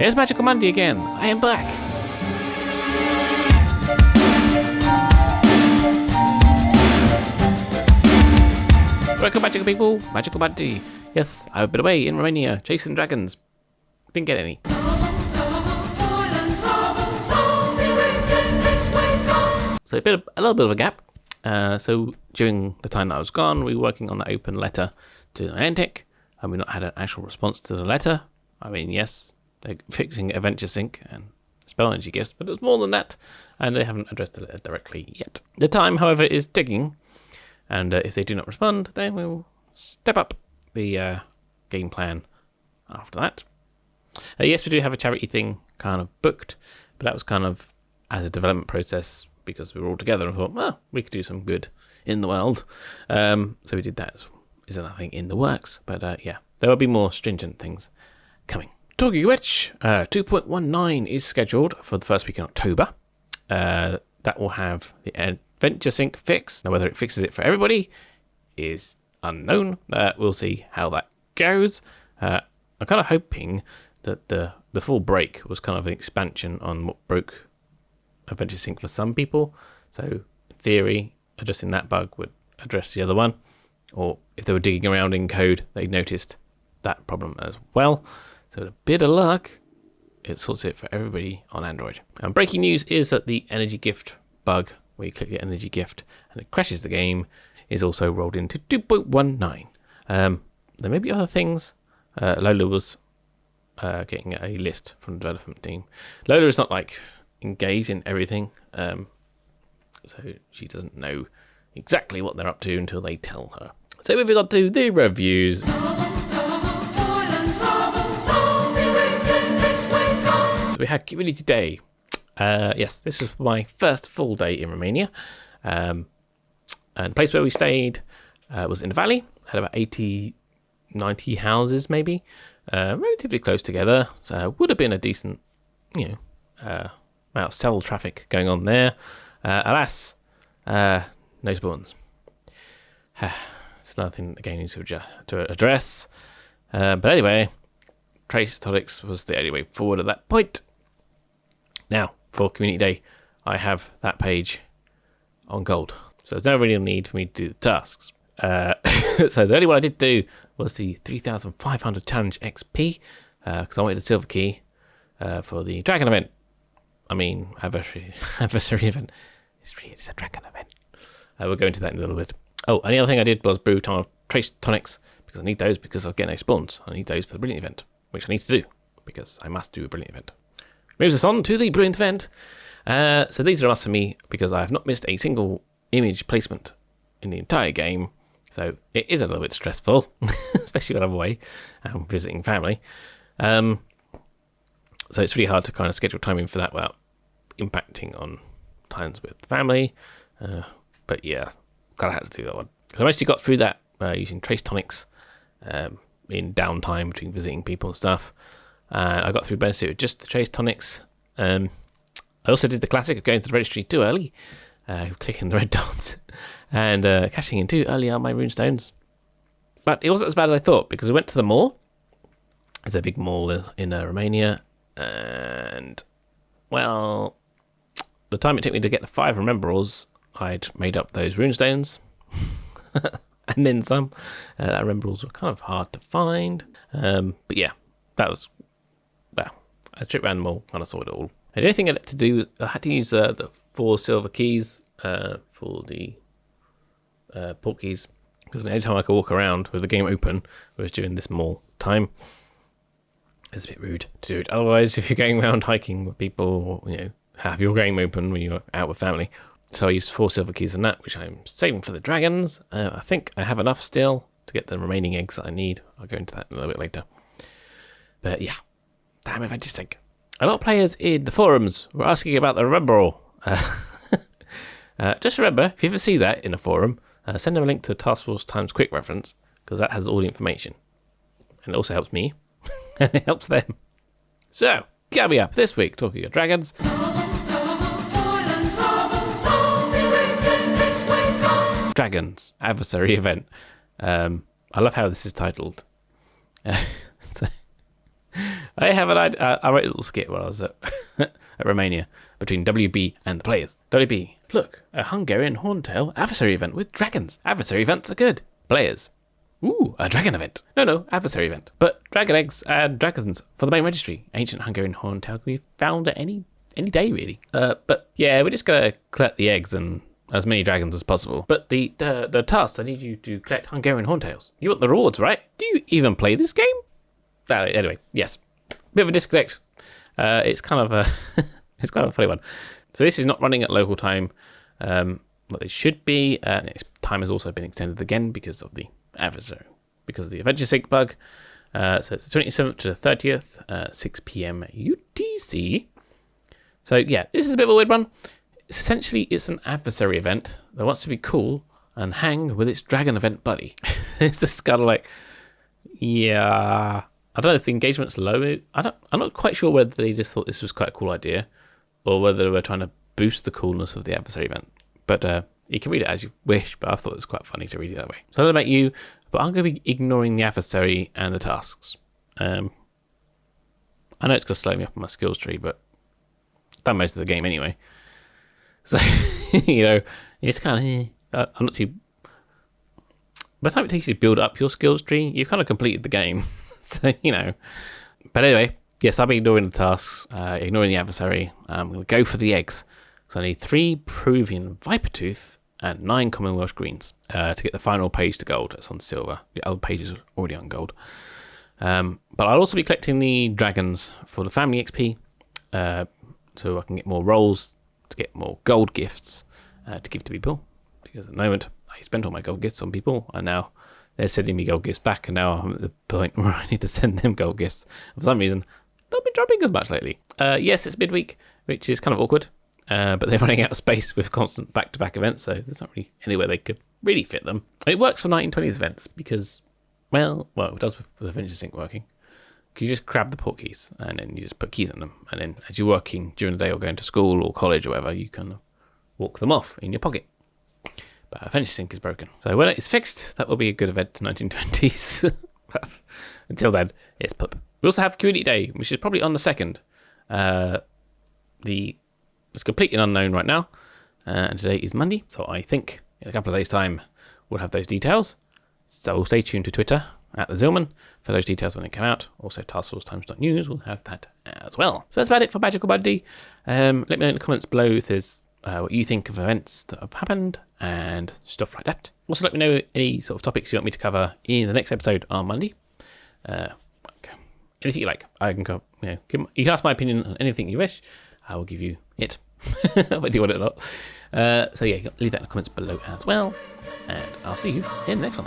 Here's Magical Monday again. I am back. Welcome, magical people. Magical Monday. Yes, I've been away in Romania chasing dragons. Didn't get any. So a little bit of a gap. So during the time that I was gone, we were working on the open letter to Niantic, and we've not had an actual response to the letter. I mean, yes, they're fixing Adventure Sync and Spell Energy Gifts, but it's more than that, and they haven't addressed the letter directly yet. The time, however, is ticking, and if they do not respond, then we'll step up the game plan after that. Yes, we do have a charity thing kind of booked, but that was kind of as a development process because we were all together and thought, well, we could do some good in the world. So we did that. Is another thing in the works, but yeah, there will be more stringent things coming. Talking of which, 2.19 is scheduled for the first week in October. That will have the Adventure Sync fix. Now, whether it fixes it for everybody is unknown. We'll see how that goes. I'm kind of hoping that the full break was kind of an expansion on what broke Adventure Sync for some people. So, in theory, addressing that bug would address the other one. Or if they were digging around in code, they noticed that problem as well. So, with a bit of luck, it sorts it for everybody on Android. And breaking news is that the energy gift bug, where you click the energy gift and it crashes the game, is also rolled into 2.19. There may be other things. Lola was getting a list from the development team. Lola is not like engaged in everything, so she doesn't know exactly what they're up to until they tell her. So moving on to the reviews. We had Community Day. Yes, this was my first full day in Romania. And the place where we stayed was in the valley. Had about 80, 90 houses maybe. Relatively close together. So would have been a decent, amount of cell traffic going on there. Alas, no spawns. It's another thing the game needs to address. But anyway, Trace Tonics was the only way forward at that point. Now, for Community Day, I have that page on gold. So there's no real need for me to do the tasks. So the only one I did do was the 3,500 challenge XP, because I wanted a silver key for the dragon event. I mean, Adversary event. It's a dragon event. We'll go into that in a little bit. Oh, and the other thing I did was brew Trace Tonics, because I need those because I'll get no spawns. I need those for the Brilliant event, which I need to do, because I must do a Brilliant event. Moves us on to the Brilliant event. So these are a must for me, because I have not missed a single image placement in the entire game. So it is a little bit stressful, especially when I'm away and visiting family. So it's really hard to kind of schedule timing for that without impacting on times with family. But yeah, kind of had to do that one. So I mostly got through that using Trace Tonics in downtime between visiting people and stuff. I got through most of it with just the Trace Tonics. I also did the classic of going to the registry too early, clicking the red dots, and cashing in too early on my runestones. But it wasn't as bad as I thought, because we went to the mall. There's a big mall in Romania, and, well, the time it took me to get the 5 Remembrals, I'd made up those runestones, and then some. Remembrals were kind of hard to find, but yeah, that was, well, I tripped around the mall, kind of saw it all. And the only thing I had to do, I had to use the 4 silver keys for the port keys, because the only time I could walk around with the game open was during this mall time. It's a bit rude to do it. Otherwise, if you're going around hiking with people, have your game open when you're out with family. So I used 4 silver keys on that, which I'm saving for the dragons. I think I have enough still to get the remaining eggs that I need. I'll go into that a little bit later. But yeah, damn if I just think. A lot of players in the forums were asking about the Remembrall. Just remember, if you ever see that in a forum, send them a link to the Taskforce times quick reference, because that has all the information. And it also helps me, and it helps them. So, coming up this week, talking of dragons. Dragons, Adversary event. I love how this is titled. I have an idea. I wrote a little skit while I was at, at Romania between WB and the players. WB, look, a Hungarian Horntail Adversary event with dragons. Adversary events are good. Players, ooh, a dragon event. No, Adversary event. But dragon eggs and dragons for the main registry. Ancient Hungarian Horntail can be found at any day, really. But yeah, we're just going to collect the eggs and as many dragons as possible. But the tasks, I need you to collect Hungarian Horntails. You want the rewards, right? Do you even play this game? Anyway, yes. Bit of a disconnect. It's kind of a it's kind of a funny one. So this is not running at local time, what it should be. Its time has also been extended again because of the Adversary, because of the Adventure Sync bug. So it's the 27th to the 30th, 6 p.m. UTC. So yeah, this is a bit of a weird one. Essentially, it's an Adversary event that wants to be cool and hang with its dragon event buddy. It's just kind of like, yeah. I don't know if the engagement's low. I'm not quite sure whether they just thought this was quite a cool idea or whether they were trying to boost the coolness of the Adversary event. But you can read it as you wish, but I thought it was quite funny to read it that way. So I don't know about you, but I'm going to be ignoring the Adversary and the tasks. I know it's going to slow me up on my skills tree, but I've done most of the game anyway. So, it's kind of, I'm not too... By the time it takes you to build up your skills tree, you've kind of completed the game. So, But anyway, yes, I'll be ignoring the tasks, ignoring the Adversary. I'm going to go for the eggs. So I need 3 Peruvian Vipertooth and 9 common Welsh greens to get the final page to gold. It's on silver. The other page is already on gold. But I'll also be collecting the dragons for the family XP, so I can get more rolls, to get more gold gifts to give to people. Because at the moment, I spent all my gold gifts on people, and now they're sending me gold gifts back, and now I'm at the point where I need to send them gold gifts. For some reason, not been dropping as much lately. Yes, it's midweek, which is kind of awkward, but they're running out of space with constant back-to-back events, so there's not really anywhere they could really fit them. It works for 1920s events because, well, it does with Adventure Sync working. You just grab the port keys, and then you just put keys on them, and then as you're working during the day or going to school or college or whatever, you kind of walk them off in your pocket. But Adventure Sync is broken. So when it's fixed, that will be a good event to 1920s. Until then, it's poop. We also have Community Day, which is probably on the 2nd. It's completely unknown right now. And today is Monday. So I think in a couple of days' time, we'll have those details. So stay tuned to Twitter at the Zealman for those details when they come out. Also, taskforce.times.news will have that as well. So that's about it for Magical Buddy. Let me know in the comments below if there's what you think of events that have happened and stuff like that. Also, let me know any sort of topics you want me to cover in the next episode on Monday. Anything you like, I can go. You can ask my opinion on anything you wish. I will give you it, whether you want it or not. So yeah, leave that in the comments below as well, and I'll see you in the next one.